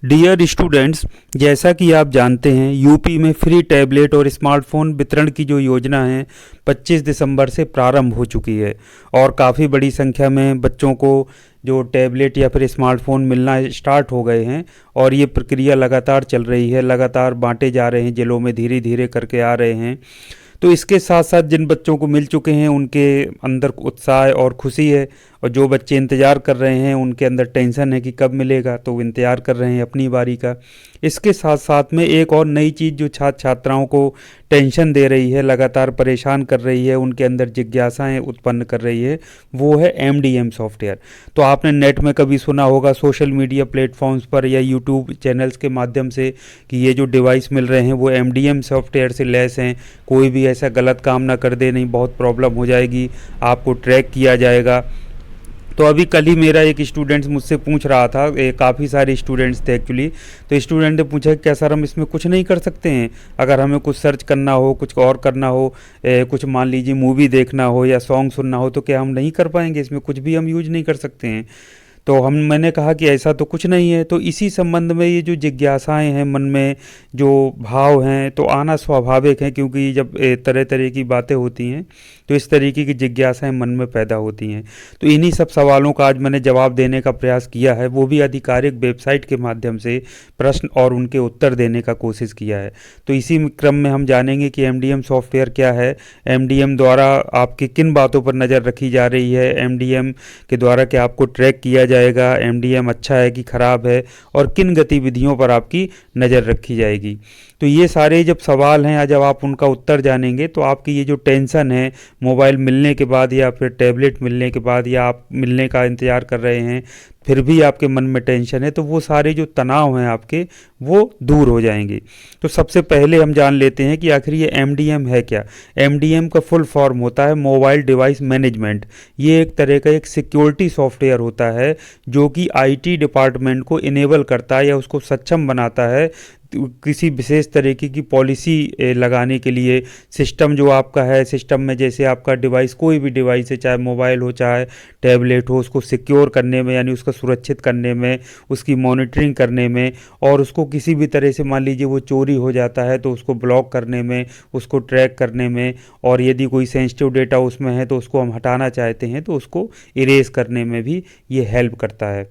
Dear students, जैसा कि आप जानते हैं यूपी में फ्री टैबलेट और स्मार्टफोन वितरण की जो योजना है 25 दिसंबर से प्रारंभ हो चुकी है और काफ़ी बड़ी संख्या में बच्चों को जो टैबलेट या फिर स्मार्टफोन मिलना स्टार्ट हो गए हैं और ये प्रक्रिया लगातार चल रही है, लगातार बांटे जा रहे हैं, जिलों में धीरे धीरे करके आ रहे हैं। तो इसके साथ साथ जिन बच्चों को मिल चुके हैं उनके अंदर उत्साह और खुशी है, और जो बच्चे इंतज़ार कर रहे हैं उनके अंदर टेंशन है कि कब मिलेगा, तो वो इंतज़ार कर रहे हैं अपनी बारी का। इसके साथ साथ में एक और नई चीज़ जो छात्र छात्राओं को टेंशन दे रही है, लगातार परेशान कर रही है, उनके अंदर जिज्ञासाएं उत्पन्न कर रही है, वो है एमडीएम सॉफ्टवेयर। तो आपने नेट में कभी सुना होगा, सोशल मीडिया प्लेटफॉर्म्स पर या यूट्यूब चैनल्स के माध्यम से, कि ये जो डिवाइस मिल रहे हैं वो एमडीएम सॉफ्टवेयर से लैस हैं। कोई भी ऐसा गलत काम ना कर दे, नहीं बहुत प्रॉब्लम हो जाएगी, आपको ट्रैक किया जाएगा। तो अभी कल ही मेरा एक स्टूडेंट्स मुझसे पूछ रहा था, काफ़ी सारे स्टूडेंट्स थे एक्चुअली। तो स्टूडेंट ने पूछा क्या सर हम इसमें कुछ नहीं कर सकते हैं, अगर हमें कुछ सर्च करना हो, कुछ और करना हो, कुछ मान लीजिए मूवी देखना हो या सॉन्ग सुनना हो, तो क्या हम नहीं कर पाएंगे, इसमें कुछ भी हम यूज नहीं कर सकते हैं? तो मैंने कहा कि ऐसा तो कुछ नहीं है। तो इसी संबंध में ये जो जिज्ञासाएं हैं मन में, जो भाव हैं, तो आना स्वाभाविक है, क्योंकि जब तरह तरह की बातें होती हैं तो इस तरीके की जिज्ञासाएं मन में पैदा होती हैं। तो इन्हीं सब सवालों का आज मैंने जवाब देने का प्रयास किया है, वो भी आधिकारिक वेबसाइट के माध्यम से प्रश्न और उनके उत्तर देने का कोशिश किया है। तो इसी क्रम में हम जानेंगे कि एमडीएम सॉफ्टवेयर क्या है, एमडीएम द्वारा आपकी किन बातों पर नज़र रखी जा रही है, एमडीएम के द्वारा क्या आपको ट्रैक किया जाएगा, एमडीएम अच्छा है कि ख़राब है, और किन गतिविधियों पर आपकी नज़र रखी जाएगी। तो ये सारे जब सवाल हैं, जब आप उनका उत्तर जानेंगे तो आपकी ये जो टेंशन है मोबाइल मिलने के बाद या फिर टैबलेट मिलने के बाद, या आप मिलने का इंतज़ार कर रहे हैं फिर भी आपके मन में टेंशन है, तो वो सारे जो तनाव हैं आपके वो दूर हो जाएंगे। तो सबसे पहले हम जान लेते हैं कि आखिर ये एमडीएम है क्या। एमडीएम का फुल फॉर्म होता है मोबाइल डिवाइस मैनेजमेंट। ये एक तरह का एक सिक्योरिटी सॉफ्टवेयर होता है जो कि आईटी डिपार्टमेंट को इनेबल करता है या उसको सक्षम बनाता है किसी विशेष तरीके की पॉलिसी लगाने के लिए। सिस्टम जो आपका है, सिस्टम में जैसे आपका डिवाइस, कोई भी डिवाइस है, चाहे मोबाइल हो चाहे टैबलेट हो, उसको सिक्योर करने में, यानी उसको सुरक्षित करने में, उसकी मॉनिटरिंग करने में, और उसको किसी भी तरह से मान लीजिए वो चोरी हो जाता है तो उसको ब्लॉक करने में, उसको ट्रैक करने में, और यदि कोई सेंसिटिव डेटा उसमें है तो उसको हम हटाना चाहते हैं तो उसको इरेज करने में भी ये हेल्प करता है।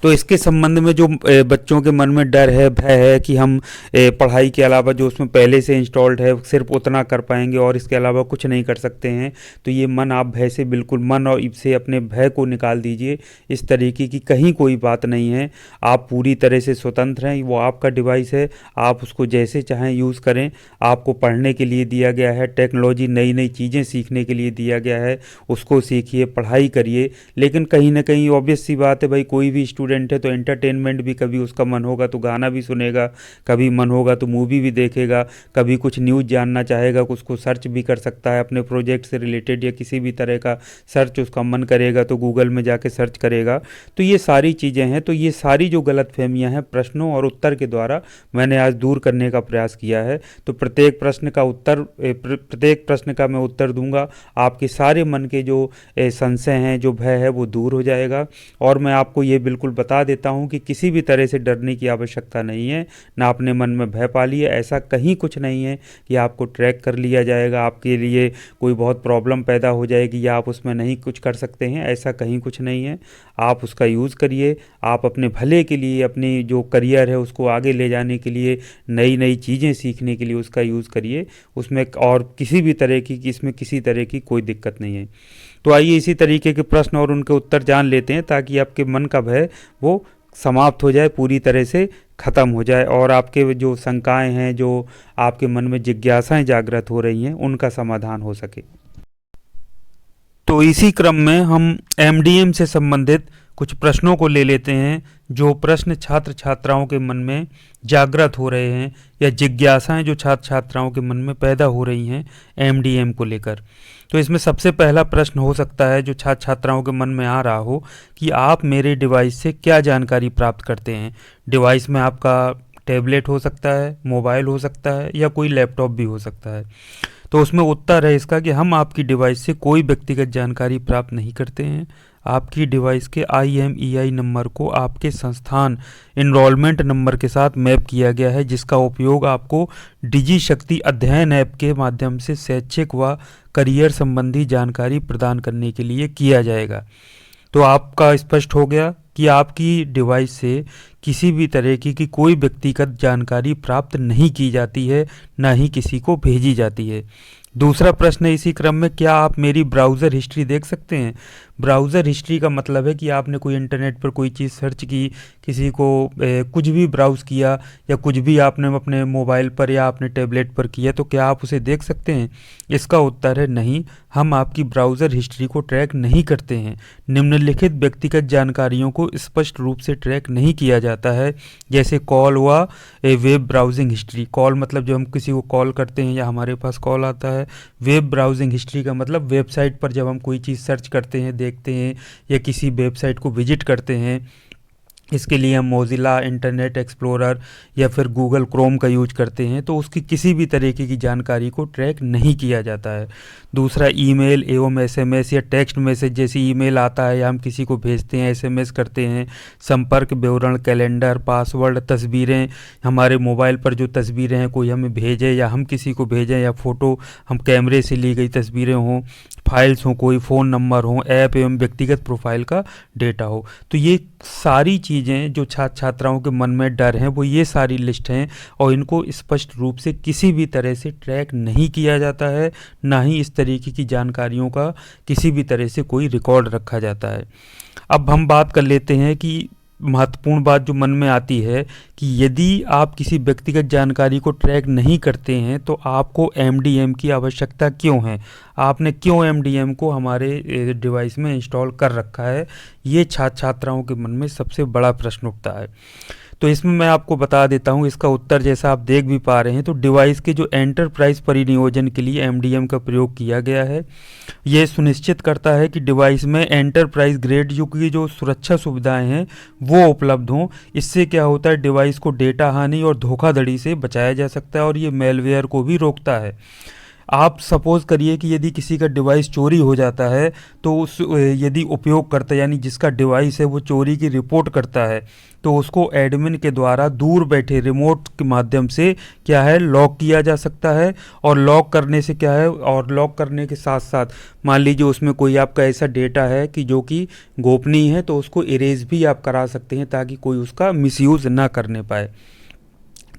तो इसके संबंध में जो बच्चों के मन में डर है, भय है कि हम पढ़ाई के अलावा जो उसमें पहले से इंस्टॉल्ड है सिर्फ उतना कर पाएंगे और इसके अलावा कुछ नहीं कर सकते हैं, तो ये मन आप भय से बिल्कुल, मन और से अपने भय को निकाल दीजिए। इस तरीके की कहीं कोई बात नहीं है, आप पूरी तरह से स्वतंत्र हैं, वो आपका डिवाइस है, आप उसको जैसे चाहें यूज़ करें। आपको पढ़ने के लिए दिया गया है, टेक्नोलॉजी नई नई चीज़ें सीखने के लिए दिया गया है, उसको सीखिए, पढ़ाई करिए। लेकिन कहीं ना कहीं ऑब्वियस सी बात है भाई, कोई भी स्टूडेंट है तो एंटरटेनमेंट भी, कभी उसका मन होगा तो गाना भी सुनेगा, कभी मन होगा तो मूवी भी देखेगा, कभी कुछ न्यूज़ जानना चाहेगा, उसको सर्च भी कर सकता है अपने प्रोजेक्ट से रिलेटेड, या किसी भी तरह का सर्च उसका मन करेगा तो गूगल में जाके सर्च करेगा। तो ये सारी चीज़ें हैं। तो ये सारी जो गलतफहमियां हैं प्रश्नों और उत्तर के द्वारा मैंने आज दूर करने का प्रयास किया है। तो प्रत्येक प्रश्न का मैं उत्तर दूंगा, आपके सारे मन के जो संशय हैं, जो भय है, वो दूर हो जाएगा। और मैं आपको ये बिल्कुल बता देता हूँ कि किसी भी तरह से डरने की आवश्यकता नहीं है, ना अपने मन में भय पालिए। ऐसा कहीं कुछ नहीं है कि आपको ट्रैक कर लिया जाएगा, आपके लिए कोई बहुत प्रॉब्लम पैदा हो जाएगी या आप उसमें नहीं कुछ कर सकते हैं, ऐसा कहीं कुछ नहीं है। आप उसका यूज़ करिए, आप अपने भले के लिए, अपनी जो करियर है उसको आगे ले जाने के लिए, नई नई चीज़ें सीखने के लिए उसका यूज़ करिए। उसमें और किसी भी तरह की, इसमें किसी तरह की कोई दिक्कत नहीं है। तो आइए इसी तरीके के प्रश्न और उनके उत्तर जान लेते हैं, ताकि आपके मन का भय वो समाप्त हो जाए, पूरी तरह से ख़त्म हो जाए, और आपके जो शंकाएं हैं, जो आपके मन में जिज्ञासाएं जागृत हो रही हैं, उनका समाधान हो सके। तो इसी क्रम में हम एमडीएम से संबंधित कुछ प्रश्नों को ले लेते हैं, जो प्रश्न छात्र छात्राओं के मन में जागृत हो रहे हैं, या जिज्ञासाएं जो छात्र छात्राओं के मन में पैदा हो रही हैं एमडीएम को लेकर। तो इसमें सबसे पहला प्रश्न हो सकता है जो छात्र छात्राओं के मन में आ रहा हो, कि आप मेरे डिवाइस से क्या जानकारी प्राप्त करते हैं। डिवाइस में आपका टैबलेट हो सकता है, मोबाइल हो सकता है, या कोई लैपटॉप भी हो सकता है। तो उसमें उत्तर है इसका कि हम आपकी डिवाइस से कोई व्यक्तिगत जानकारी प्राप्त नहीं करते हैं। आपकी डिवाइस के IMEI नंबर को आपके संस्थान इनरोलमेंट नंबर के साथ मैप किया गया है, जिसका उपयोग आपको डिजी शक्ति अध्ययन ऐप के माध्यम से शैक्षिक व करियर संबंधी जानकारी प्रदान करने के लिए किया जाएगा। तो आपका स्पष्ट हो गया कि आपकी डिवाइस से किसी भी तरह की कोई व्यक्तिगत जानकारी प्राप्त नहीं की जाती है, ना ही किसी को भेजी जाती है। दूसरा प्रश्न है इसी क्रम में, क्या आप मेरी ब्राउज़र हिस्ट्री देख सकते हैं? ब्राउज़र हिस्ट्री का मतलब है कि आपने कोई इंटरनेट पर कोई चीज़ सर्च की, किसी को कुछ भी ब्राउज़ किया, या कुछ भी आपने अपने मोबाइल पर या अपने टैबलेट पर किया, तो क्या आप उसे देख सकते हैं? इसका उत्तर है नहीं, हम आपकी ब्राउज़र हिस्ट्री को ट्रैक नहीं करते हैं। निम्नलिखित व्यक्तिगत जानकारियों को स्पष्ट रूप से ट्रैक नहीं किया जाता है, जैसे कॉल व वेब ब्राउजिंग हिस्ट्री। कॉल मतलब जब हम किसी को कॉल करते हैं या हमारे पास कॉल आता है। वेब ब्राउजिंग हिस्ट्री का मतलब वेबसाइट पर जब हम कोई चीज़ सर्च करते हैं, देखते हैं, या किसी वेबसाइट को विजिट करते हैं, इसके लिए हम मोज़िला, इंटरनेट एक्सप्लोरर या फिर गूगल क्रोम का यूज करते हैं, तो उसकी किसी भी तरीके की जानकारी को ट्रैक नहीं किया जाता है। दूसरा, ईमेल एवं SMS या टेक्स्ट मैसेज जैसी ईमेल आता है या हम किसी को भेजते हैं, SMS करते हैं, संपर्क विवरण, कैलेंडर, पासवर्ड, तस्वीरें, हमारे मोबाइल पर जो तस्वीरें हैं कोई हमें भेजे या हम किसी को भेजें, या फ़ोटो हम कैमरे से ली गई तस्वीरें हों, फाइल्स हों, कोई फ़ोन नंबर हो, ऐप एवं व्यक्तिगत प्रोफाइल का डेटा हो। तो ये सारी चीज़ें जो छात्र छात्राओं के मन में डर हैं, वो ये सारी लिस्ट हैं, और इनको स्पष्ट रूप से किसी भी तरह से ट्रैक नहीं किया जाता है, ना ही इस तरीके की जानकारियों का किसी भी तरह से कोई रिकॉर्ड रखा जाता है। अब हम बात कर लेते हैं कि महत्वपूर्ण बात जो मन में आती है कि यदि आप किसी व्यक्तिगत जानकारी को ट्रैक नहीं करते हैं तो आपको MDM की आवश्यकता क्यों है? आपने क्यों MDM को हमारे डिवाइस में इंस्टॉल कर रखा है? ये छात्र छात्राओं के मन में सबसे बड़ा प्रश्न उठता है। तो इसमें मैं आपको बता देता हूँ इसका उत्तर। जैसा आप देख भी पा रहे हैं, तो डिवाइस के जो एंटरप्राइज परिनियोजन के लिए MDM का प्रयोग किया गया है। यह सुनिश्चित करता है कि डिवाइस में एंटरप्राइज ग्रेड की जो सुरक्षा सुविधाएं हैं वो उपलब्ध हों। इससे क्या होता है, डिवाइस को डेटा हानि और धोखाधड़ी से बचाया जा सकता है, और ये मेलवेयर को भी रोकता है। आप सपोज़ करिए कि यदि किसी का डिवाइस चोरी हो जाता है, तो उस यदि उपयोगकर्ता यानी जिसका डिवाइस है वो चोरी की रिपोर्ट करता है, तो उसको एडमिन के द्वारा दूर बैठे रिमोट के माध्यम से क्या है, लॉक किया जा सकता है। और लॉक करने से क्या है, और लॉक करने के साथ साथ मान लीजिए उसमें कोई आपका ऐसा डेटा है कि जो कि गोपनीय है, तो उसको इरेज भी आप करा सकते हैं ताकि कोई उसका मिसयूज़ ना करने पाए।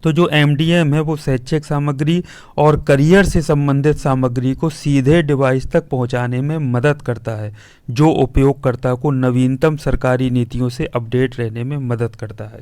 तो जो MDM है वो शैक्षिक सामग्री और करियर से संबंधित सामग्री को सीधे डिवाइस तक पहुंचाने में मदद करता है, जो उपयोगकर्ता को नवीनतम सरकारी नीतियों से अपडेट रहने में मदद करता है।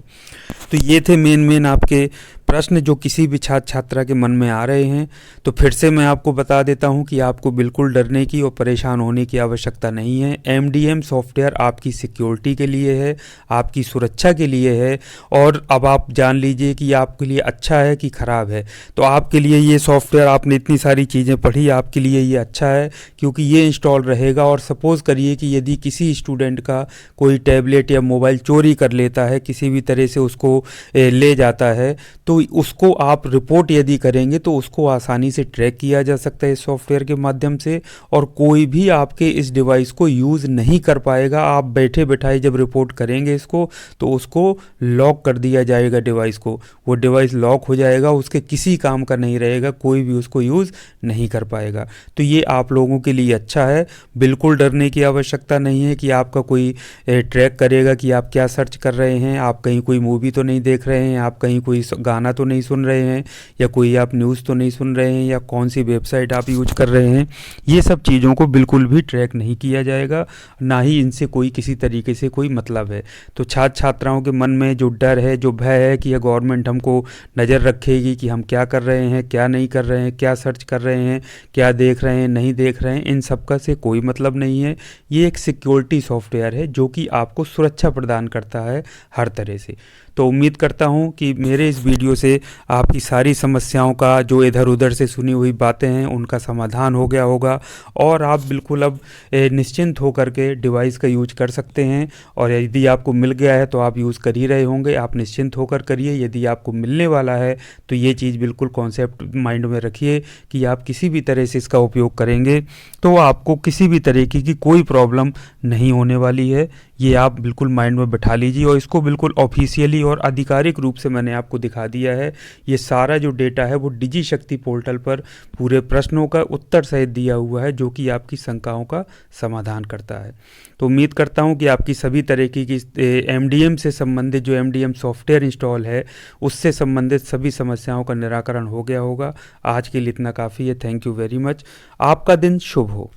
तो ये थे मेन आपके प्रश्न जो किसी भी छात्र छात्रा के मन में आ रहे हैं। तो फिर से मैं आपको बता देता हूं कि आपको बिल्कुल डरने की और परेशान होने की आवश्यकता नहीं है। MDM सॉफ्टवेयर आपकी सिक्योरिटी के लिए है, आपकी सुरक्षा के लिए है, और अब आप जान लीजिए कि आपके लिए अच्छा है कि ख़राब है। तो आपके लिए ये सॉफ्टवेयर, आपने इतनी सारी चीज़ें पढ़ी, आपके लिए ये अच्छा है क्योंकि ये इंस्टॉल रहेगा। और सपोज़ करिए कि यदि किसी स्टूडेंट का कोई टैबलेट या मोबाइल चोरी कर लेता है, किसी भी तरह से उसको ले जाता है, तो उसको आप रिपोर्ट यदि करेंगे तो उसको आसानी से ट्रैक किया जा सकता है इस सॉफ्टवेयर के माध्यम से, और कोई भी आपके इस डिवाइस को यूज़ नहीं कर पाएगा। आप बैठे बैठाए जब रिपोर्ट करेंगे इसको, तो उसको लॉक कर दिया जाएगा डिवाइस को, वो डिवाइस लॉक हो जाएगा, उसके किसी काम का नहीं रहेगा, कोई भी उसको यूज़ नहीं कर पाएगा। तो ये आप लोगों के लिए अच्छा है, बिल्कुल डरने की आवश्यकता नहीं है कि आपका कोई ट्रैक करेगा कि आप क्या सर्च कर रहे हैं, आप कहीं कोई मूवी तो नहीं देख रहे हैं, आप कहीं कोई गाना तो नहीं सुन रहे हैं, या कोई आप न्यूज़ तो नहीं सुन रहे हैं, या कौन सी वेबसाइट आप यूज कर रहे हैं। ये सब चीज़ों को बिल्कुल भी ट्रैक नहीं किया जाएगा, ना ही इनसे कोई किसी तरीके से कोई मतलब है। तो छात्र छात्राओं के मन में जो डर है, जो भय है कि यह गवर्नमेंट हमको नज़र रखेगी कि हम क्या कर रहे हैं, क्या नहीं कर रहे हैं, क्या सर्च कर रहे हैं, क्या देख रहे हैं, नहीं देख रहे हैं, इन सब का से कोई मतलब नहीं है। ये एक सिक्योरिटी सॉफ्टवेयर है जो कि आपको सुरक्षा प्रदान करता है हर तरह से। तो उम्मीद करता हूँ कि मेरे इस वीडियो से आपकी सारी समस्याओं का, जो इधर उधर से सुनी हुई बातें हैं, उनका समाधान हो गया होगा और आप बिल्कुल अब निश्चिंत होकर के डिवाइस का यूज कर सकते हैं। और यदि आपको मिल गया है तो आप यूज़ कर ही रहे होंगे, आप निश्चिंत होकर करिए। यदि आपको मिलने वाला है तो ये चीज़ बिल्कुल कॉन्सेप्ट माइंड में रखिए कि आप किसी भी तरह से इसका उपयोग करेंगे तो आपको किसी भी तरीके की कोई प्रॉब्लम नहीं होने वाली है। ये आप बिल्कुल माइंड में बैठा लीजिए और इसको बिल्कुल ऑफिशियली और आधिकारिक रूप से मैंने आपको दिखा दिया है। ये सारा जो डेटा है वो डिजी शक्ति पोर्टल पर पूरे प्रश्नों का उत्तर सहित दिया हुआ है, जो कि आपकी शंकाओं का समाधान करता है। तो उम्मीद करता हूँ कि आपकी सभी तरीके की एमडीएम से संबंधित, जो एमडीएम सॉफ्टवेयर इंस्टॉल है उससे संबंधित सभी समस्याओं का निराकरण हो गया होगा। आज के लिए इतना काफ़ी है। Thank you very much. आपका दिन शुभ हो।